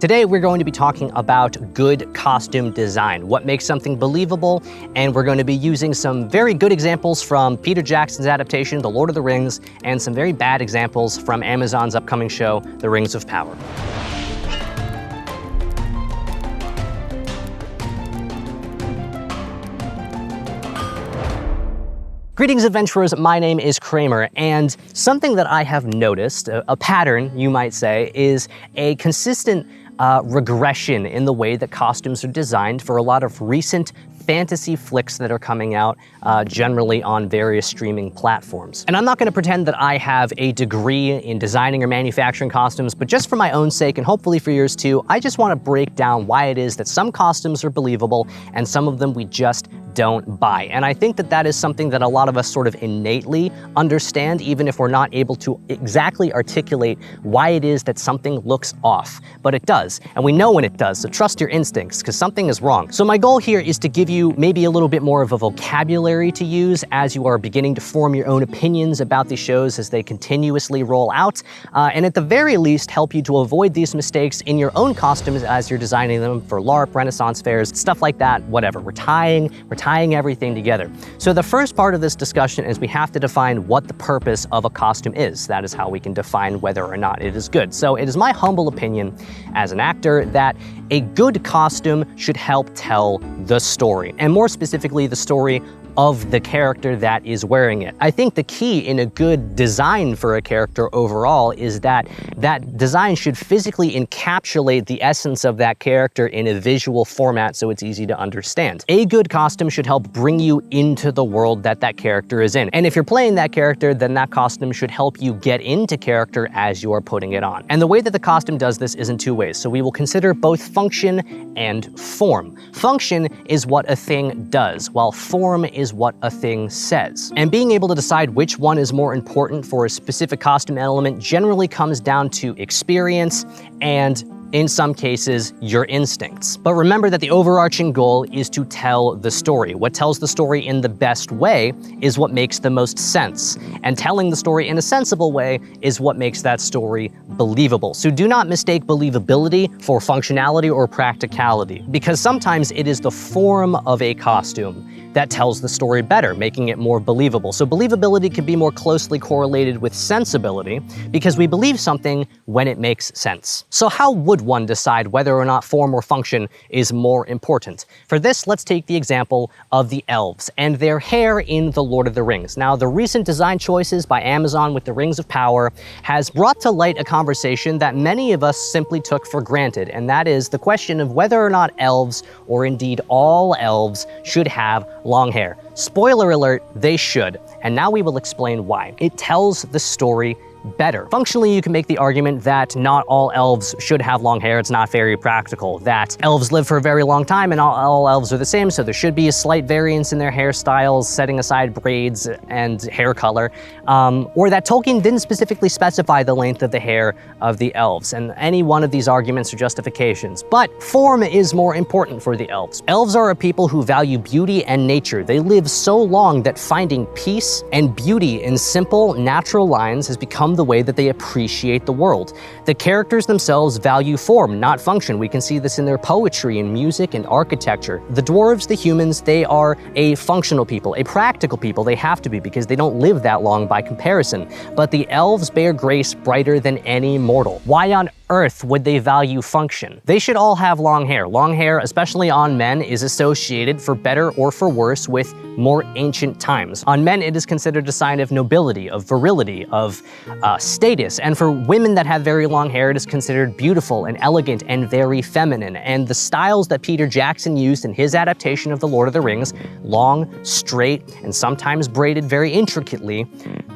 Today we're going to be talking about good costume design, what makes something believable, and we're going to be using some very good examples from Peter Jackson's adaptation, The Lord of the Rings, and some very bad examples from Amazon's upcoming show, The Rings of Power. Greetings, adventurers. My name is Kramer, and something that I have noticed, a pattern, you might say, is a consistent regression in the way that costumes are designed for a lot of recent fantasy flicks that are coming out generally on various streaming platforms. And I'm not going to pretend that I have a degree in designing or manufacturing costumes, but just for my own sake and hopefully for yours too, I just want to break down why it is that some costumes are believable and some of them we just don't buy. And I think that that is something that a lot of us sort of innately understand, even if we're not able to exactly articulate why it is that something looks off. But it does, and we know when it does, so trust your instincts, because something is wrong. So my goal here is to give you maybe a little bit more of a vocabulary to use as you are beginning to form your own opinions about these shows as they continuously roll out, and at the very least help you to avoid these mistakes in your own costumes as you're designing them for LARP, Renaissance fairs, stuff like that, whatever. We're tying everything together. So the first part of this discussion is we have to define what the purpose of a costume is. That is how we can define whether or not it is good. So it is my humble opinion as an actor that a good costume should help tell the story, and more specifically the story of the character that is wearing it. I think the key in a good design for a character overall is that that design should physically encapsulate the essence of that character in a visual format so it's easy to understand. A good costume should help bring you into the world that that character is in. And if you're playing that character, then that costume should help you get into character as you are putting it on. And the way that the costume does this is in two ways. So we will consider both function and form. Function is what a thing does, while form is what a thing says. And being able to decide which one is more important for a specific costume element generally comes down to experience and, in some cases, your instincts. But remember that the overarching goal is to tell the story. What tells the story in the best way is what makes the most sense. And telling the story in a sensible way is what makes that story believable. So do not mistake believability for functionality or practicality, because sometimes it is the form of a costume that tells the story better, making it more believable. So believability can be more closely correlated with sensibility because we believe something when it makes sense. So how would one decide whether or not form or function is more important? For this, let's take the example of the elves and their hair in The Lord of the Rings. Now, the recent design choices by Amazon with the Rings of Power has brought to light a conversation that many of us simply took for granted, and that is the question of whether or not elves, or indeed all elves, should have long hair. Spoiler alert, they should. And now we will explain why. It tells the story better. Functionally, you can make the argument that not all elves should have long hair. It's not very practical. That elves live for a very long time and all elves are the same, so there should be a slight variance in their hairstyles, setting aside braids and hair color. Or that Tolkien didn't specifically specify the length of the hair of the elves, and any one of these arguments are justifications. But form is more important for the elves. Elves are a people who value beauty and nature. They live so long that finding peace and beauty in simple, natural lines has become the way that they appreciate the world. The characters themselves value form, not function. We can see this in their poetry and music and architecture. The dwarves, the humans, they are a functional people, a practical people. They have to be because they don't live that long by comparison. But the elves bear grace brighter than any mortal. Why on earth would they value function? They should all have long hair. Long hair, especially on men, is associated, for better or for worse, with more ancient times. On men, it is considered a sign of nobility, of virility, of status. And for women that have very long hair, it is considered beautiful and elegant and very feminine. And the styles that Peter Jackson used in his adaptation of The Lord of the Rings, long, straight, and sometimes braided very intricately,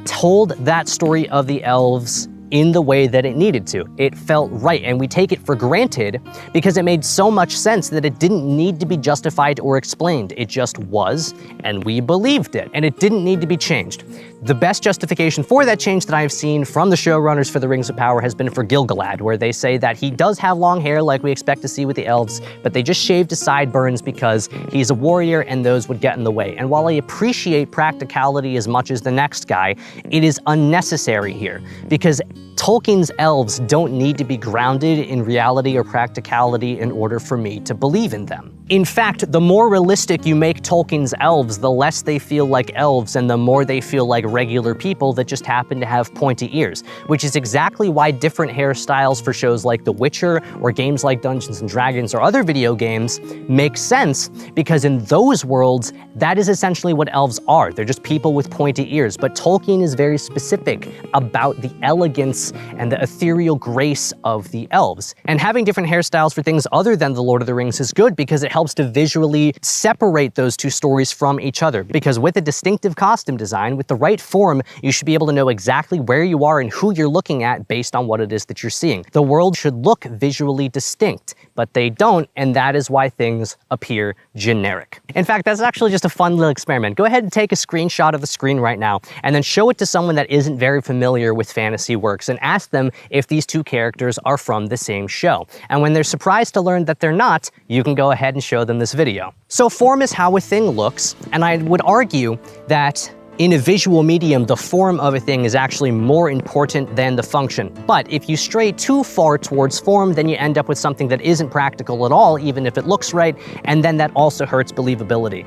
told that story of the elves in the way that it needed to. It felt right, and we take it for granted because it made so much sense that it didn't need to be justified or explained. It just was, and we believed it, and it didn't need to be changed. The best justification for that change that I have seen from the showrunners for the Rings of Power has been for Gil-galad, where they say that he does have long hair like we expect to see with the elves, but they just shaved his sideburns because he's a warrior and those would get in the way. And while I appreciate practicality as much as the next guy, it is unnecessary here, because Tolkien's elves don't need to be grounded in reality or practicality in order for me to believe in them. In fact, the more realistic you make Tolkien's elves, the less they feel like elves and the more they feel like regular people that just happen to have pointy ears, which is exactly why different hairstyles for shows like The Witcher or games like Dungeons & Dragons or other video games make sense, because in those worlds, that is essentially what elves are. They're just people with pointy ears, but Tolkien is very specific about the elegance and the ethereal grace of the elves. And having different hairstyles for things other than The Lord of the Rings is good because it helps to visually separate those two stories from each other. Because with a distinctive costume design, with the right form, you should be able to know exactly where you are and who you're looking at based on what it is that you're seeing. The world should look visually distinct, but they don't, and that is why things appear generic. In fact, that's actually just a fun little experiment. Go ahead and take a screenshot of the screen right now, and then show it to someone that isn't very familiar with fantasy works, and ask them if these two characters are from the same show. And when they're surprised to learn that they're not, you can go ahead and show them this video. So form is how a thing looks, and I would argue that in a visual medium, the form of a thing is actually more important than the function. But if you stray too far towards form, then you end up with something that isn't practical at all, even if it looks right, and then that also hurts believability.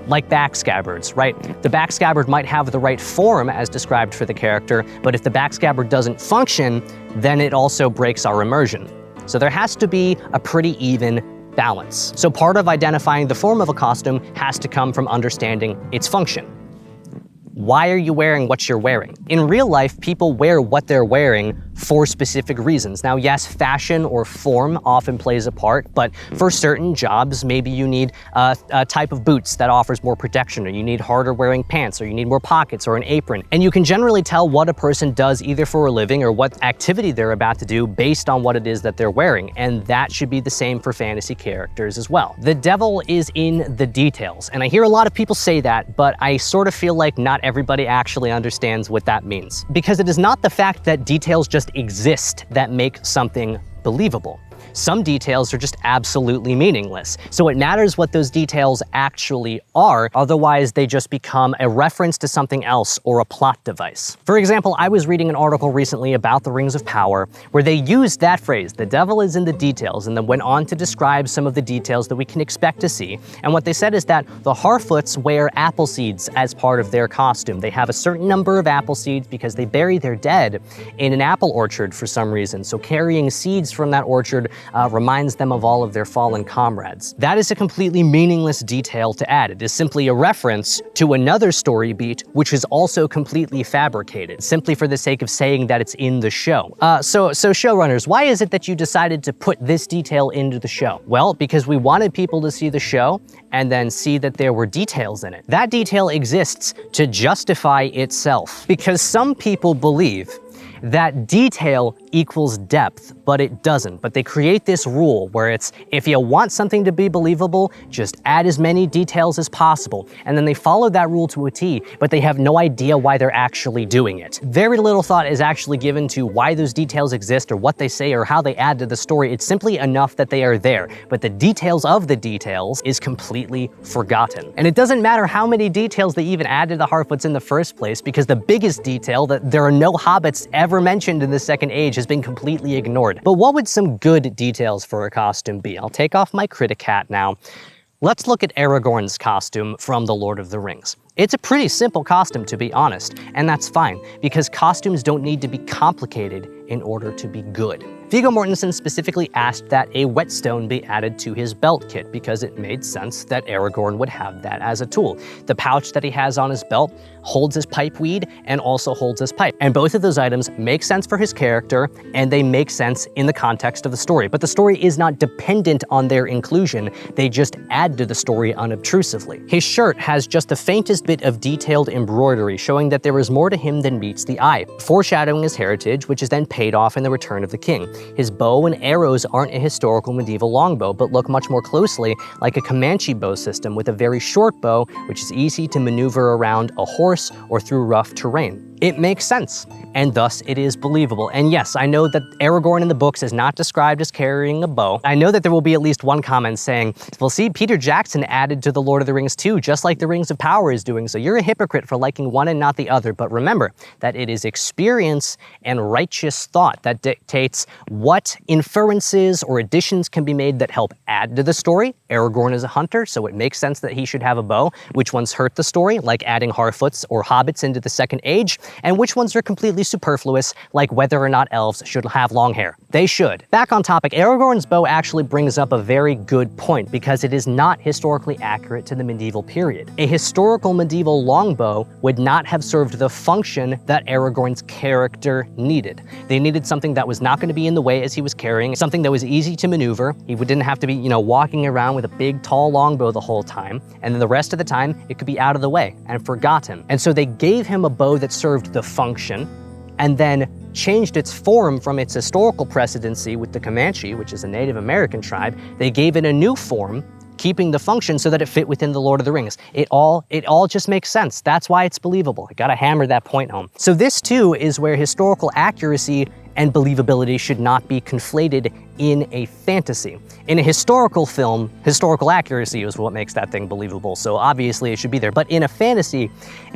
Like backscabbards, right? The backscabbard might have the right form as described for the character, but if the backscabbard doesn't function, then it also breaks our immersion. So there has to be a pretty even balance. So part of identifying the form of a costume has to come from understanding its function. Why are you wearing what you're wearing? In real life, people wear what they're wearing for specific reasons. Now, yes, fashion or form often plays a part, but for certain jobs, maybe you need a type of boots that offers more protection, or you need harder wearing pants, or you need more pockets or an apron. And you can generally tell what a person does either for a living or what activity they're about to do based on what it is that they're wearing. And that should be the same for fantasy characters as well. The devil is in the details. And I hear a lot of people say that, but I sort of feel like not everybody actually understands what that means. Because it is not the fact that details just exist that make something believable. Some details are just absolutely meaningless. So it matters what those details actually are, otherwise they just become a reference to something else or a plot device. For example, I was reading an article recently about the Rings of Power where they used that phrase, the devil is in the details, and then went on to describe some of the details that we can expect to see. And what they said is that the Harfoots wear apple seeds as part of their costume. They have a certain number of apple seeds because they bury their dead in an apple orchard for some reason. So carrying seeds from that orchard reminds them of all of their fallen comrades. That is a completely meaningless detail to add. It is simply a reference to another story beat, which is also completely fabricated, simply for the sake of saying that it's in the show. So showrunners, why is it that you decided to put this detail into the show? Well, because we wanted people to see the show and then see that there were details in it. That detail exists to justify itself, because some people believe that detail equals depth, but it doesn't. But they create this rule where it's, if you want something to be believable, just add as many details as possible. And then they follow that rule to a T, but they have no idea why they're actually doing it. Very little thought is actually given to why those details exist or what they say or how they add to the story. It's simply enough that they are there, but the details of the details is completely forgotten. And it doesn't matter how many details they even add to the Harfoots in the first place, because the biggest detail, that there are no hobbits ever mentioned in the Second Age, has been completely ignored. But what would some good details for a costume be? I'll take off my critic hat now. Let's look at Aragorn's costume from The Lord of the Rings. It's a pretty simple costume, to be honest, and that's fine, because costumes don't need to be complicated in order to be good. Viggo Mortensen specifically asked that a whetstone be added to his belt kit because it made sense that Aragorn would have that as a tool. The pouch that he has on his belt holds his pipe weed and also holds his pipe. And both of those items make sense for his character, and they make sense in the context of the story. But the story is not dependent on their inclusion. They just add to the story unobtrusively. His shirt has just the faintest bit of detailed embroidery, showing that there is more to him than meets the eye, foreshadowing his heritage, which is then paid off in the Return of the King. His bow and arrows aren't a historical medieval longbow, but look much more closely like a Comanche bow system with a very short bow, which is easy to maneuver around a horse or through rough terrain. It makes sense, and thus it is believable. And yes, I know that Aragorn in the books is not described as carrying a bow. I know that there will be at least one comment saying, well, see, Peter Jackson added to The Lord of the Rings too, just like the Rings of Power is doing, so you're a hypocrite for liking one and not the other. But remember that it is experience and righteous thought that dictates what inferences or additions can be made that help add to the story. Aragorn is a hunter, so it makes sense that he should have a bow. Which ones hurt the story, like adding Harfoots or hobbits into the Second Age, and which ones are completely superfluous, like whether or not elves should have long hair. They should. Back on topic, Aragorn's bow actually brings up a very good point because it is not historically accurate to the medieval period. A historical medieval longbow would not have served the function that Aragorn's character needed. They needed something that was not going to be in the way as he was carrying, something that was easy to maneuver. He didn't have to be, walking around with a big, tall longbow the whole time, and then the rest of the time, it could be out of the way and forgotten. And so they gave him a bow that served the function, and then changed its form from its historical precedency with the Comanche, which is a Native American tribe. They gave it a new form, keeping the function so that it fit within the Lord of the Rings. It all just makes sense. That's why it's believable. I gotta hammer that point home. So this too is where historical accuracy and believability should not be conflated in a fantasy. In a historical film, historical accuracy is what makes that thing believable, so obviously it should be there. But in a fantasy,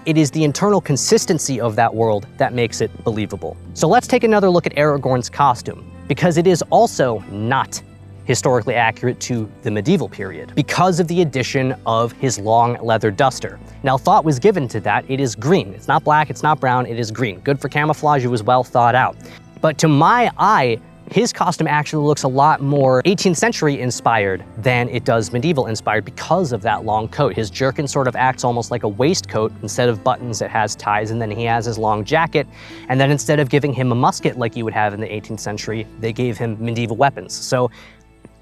it is the internal consistency of that world that makes it believable. So let's take another look at Aragorn's costume, because it is also not historically accurate to the medieval period because of the addition of his long leather duster. Now, thought was given to that. It is green. It's not black, it's not brown, it is green. Good for camouflage, it was well thought out. But to my eye, his costume actually looks a lot more 18th century inspired than it does medieval inspired because of that long coat. His jerkin sort of acts almost like a waistcoat. Instead of buttons, it has ties, and then he has his long jacket. And then instead of giving him a musket like you would have in the 18th century, they gave him medieval weapons. So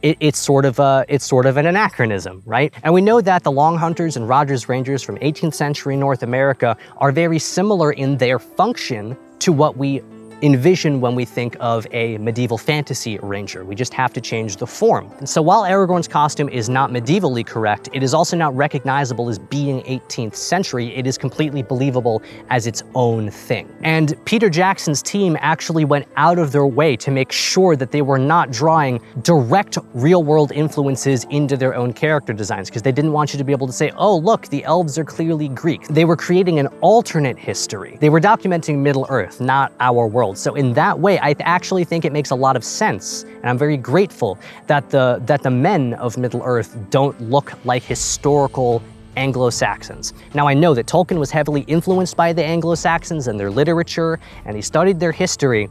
it's sort of an anachronism, right? And we know that the Long Hunters and Rogers Rangers from 18th century North America are very similar in their function to what we envision when we think of a medieval fantasy ranger. We just have to change the form. And so while Aragorn's costume is not medievally correct, it is also not recognizable as being 18th century. It is completely believable as its own thing. And Peter Jackson's team actually went out of their way to make sure that they were not drawing direct real-world influences into their own character designs, because they didn't want you to be able to say, oh, look, the elves are clearly Greek. They were creating an alternate history. They were documenting Middle-earth, not our world. So in that way, I actually think it makes a lot of sense, and I'm very grateful that the men of Middle-earth don't look like historical Anglo-Saxons. Now, I know that Tolkien was heavily influenced by the Anglo-Saxons and their literature, and he studied their history,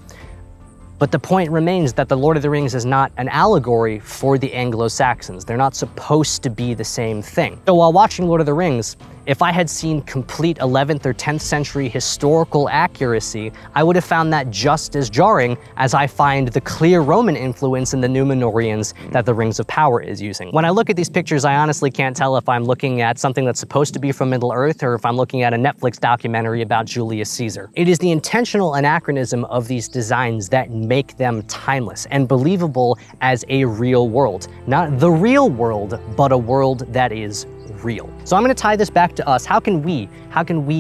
but the point remains that The Lord of the Rings is not an allegory for the Anglo-Saxons. They're not supposed to be the same thing. So while watching Lord of the Rings, if I had seen complete 11th or 10th century historical accuracy, I would have found that just as jarring as I find the clear Roman influence in the Númenóreans that the Rings of Power is using. When I look at these pictures, I honestly can't tell if I'm looking at something that's supposed to be from Middle-earth or if I'm looking at a Netflix documentary about Julius Caesar. It is the intentional anachronism of these designs that make them timeless and believable as a real world. Not the real world, but a world that is real. So I'm going to tie this back to us. How can we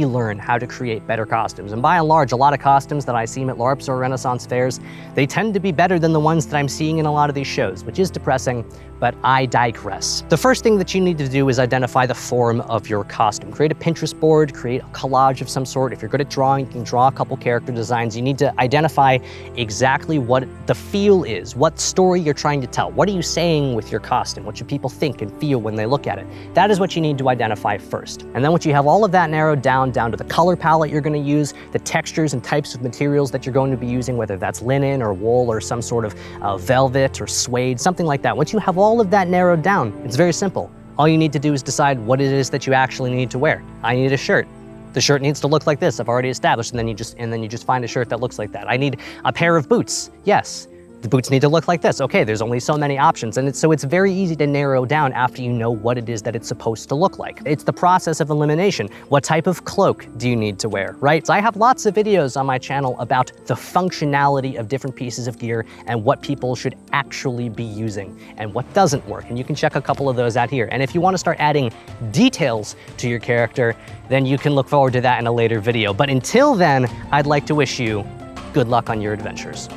learn how to create better costumes? And by and large, a lot of costumes that I see at LARPs or Renaissance fairs, they tend to be better than the ones that I'm seeing in a lot of these shows, which is depressing, but I digress. The first thing that you need to do is identify the form of your costume. Create a Pinterest board, create a collage of some sort. If you're good at drawing, you can draw a couple character designs. You need to identify exactly what the feel is, what story you're trying to tell. What are you saying with your costume? What should people think and feel when they look at it? That is what you need to identify first. And then once you have all of that narrowed down to the color palette you're going to use, the textures and types of materials that you're going to be using, whether that's linen or wool or some sort of velvet or suede, something like that. Once you have all of that narrowed down, it's very simple. All you need to do is decide what it is that you actually need to wear. I need a shirt. The shirt needs to look like this. I've already established, and then you just find a shirt that looks like that. I need a pair of boots. Yes. the boots need to look like this. Okay, there's only so many options. And so it's very easy to narrow down after you know what it is that it's supposed to look like. It's the process of elimination. What type of cloak do you need to wear, right? So I have lots of videos on my channel about the functionality of different pieces of gear and what people should actually be using and what doesn't work. And you can check a couple of those out here. And if you want to start adding details to your character, then you can look forward to that in a later video. But until then, I'd like to wish you good luck on your adventures.